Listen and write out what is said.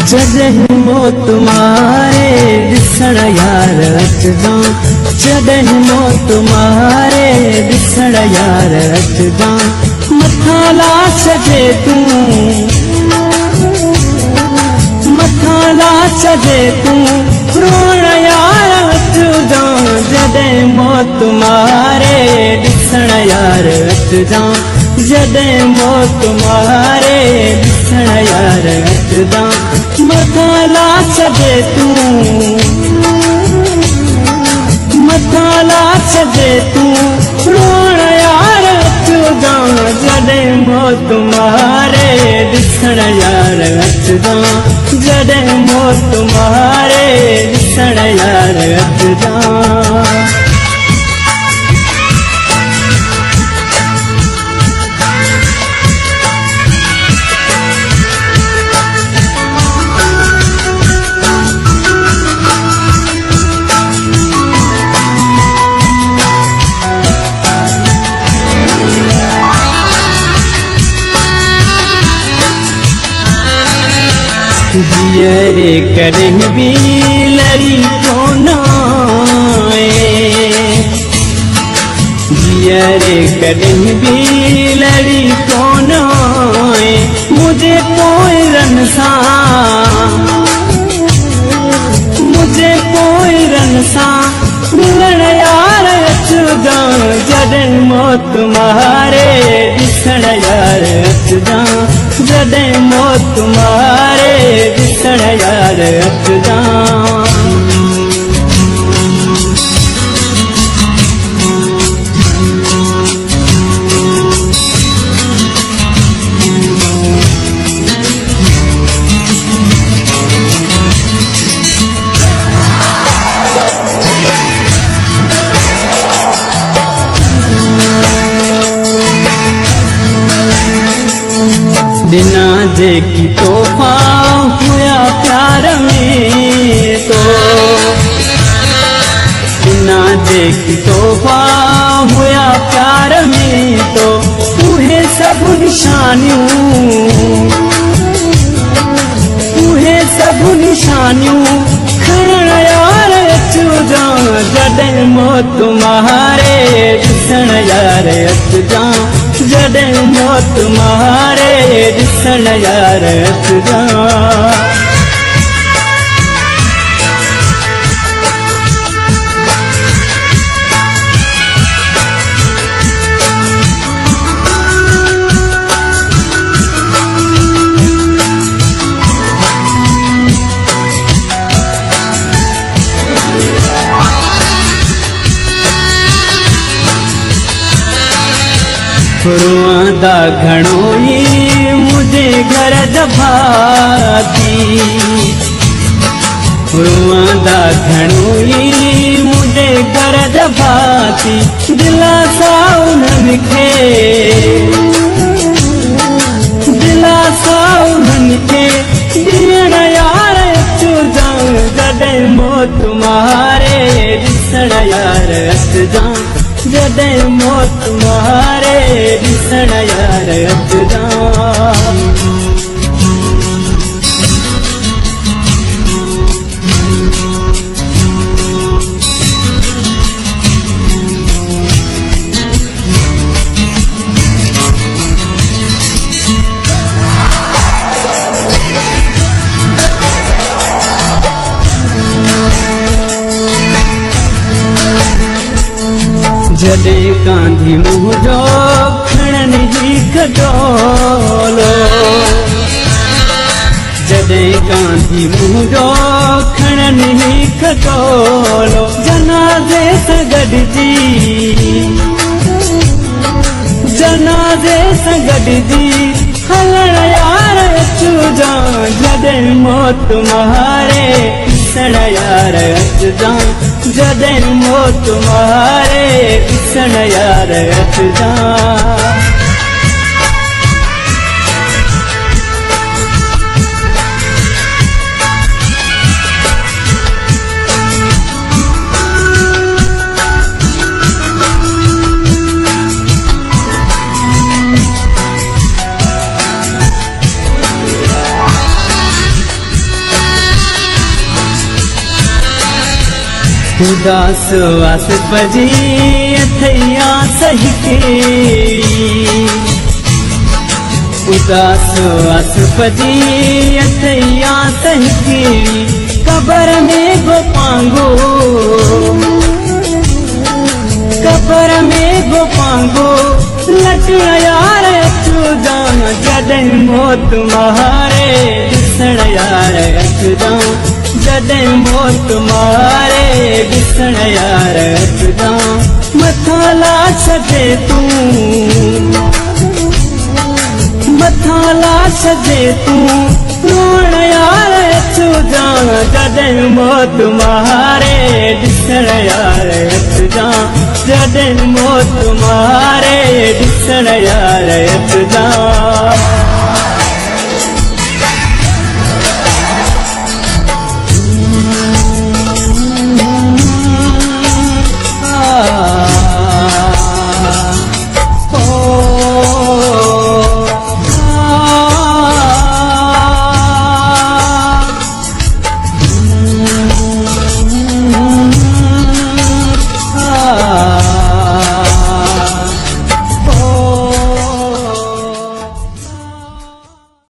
जॾहिं मौत मारे ॾिसण यार अचजां, जॾहिं मौत मारे ॾिसण यार अचजां। मथां लाश जे तूं, मथां लाश जे तूं रोअण यार अचजां, जॾहिं मौत मारे ॾिसण यार अचजां, जॾहिं मौत मारे ॾिसण यार अचजां। मथां लाश जे तूं, मथां लाश जे तूं रोअण यार अचजां, जॾहिं मौत मारे ॾिसण यार अचजां, जॾहिं मौत मारे ॾिसण यार अचजां। जियरे करें भी लड़ी कोन आए, जियरे करें भी लड़ी कोन आए, मुझे पोइरन सां, मुझे पोइरन सां मिलण यार अचजां, जॾहिं मौत मारे ॾिसण यार अचजां, जॾहिं मौत मारे ॾिसण यार अचजां। बिना जेकी तोहफा हुआ प्यार में तो, बिना जेकी तोहफा हुआ प्यार में तो, उहे सब निशानियूं, उहे सब निशानियूं खणण यार अचजां, जॾहिं मौत मारे ॾिसण यार अचजां, जॾहिं मौत मारे ॾिसण यार अचजां। रोआंदा घणो ई मुझे घर दभाती, रोआंदा घणो ई मुझे घर दभाती, दिलासा उन्हनि खे, दिलासा उन्हनि खे ॾियण यार अचजां, जॾहिं मौत मारे ॾिसण यार अचजां, जॾहिं मौत मारे ॾिसण यार अचजां। जॾहिं कांधी मुंहिंजो खणनि ही खटोलो, जॾहिं कांधी मुंहिंजो खणनि ही खटोलो, जनाज़े सां गॾिजी, जनाज़े सां गॾिजी हलण यार अचजां, जॾहिं मौत मारे ॾिसण यार अचजां, जॾहिं मौत मारे ॾिसण यार अचजां। उदास आस बजी अथैया सही केड़ी उदास आस बजी अथैया सही केड़ी कबर में गो पांगो कबर में गो पांगो लटण यार अचुदा जॾहिं मौत मारे ॾिसण यार अचुदा जॾहिं मौत मारे ॾिसण यार अचुदा मथां ला छॾे तूं मथां ला छॾे तूं रोअण यार अचुदा जॾहिं मौत मारे ॾिसण यार अचुदा जॾहिं मौत मारे ॾिसण यार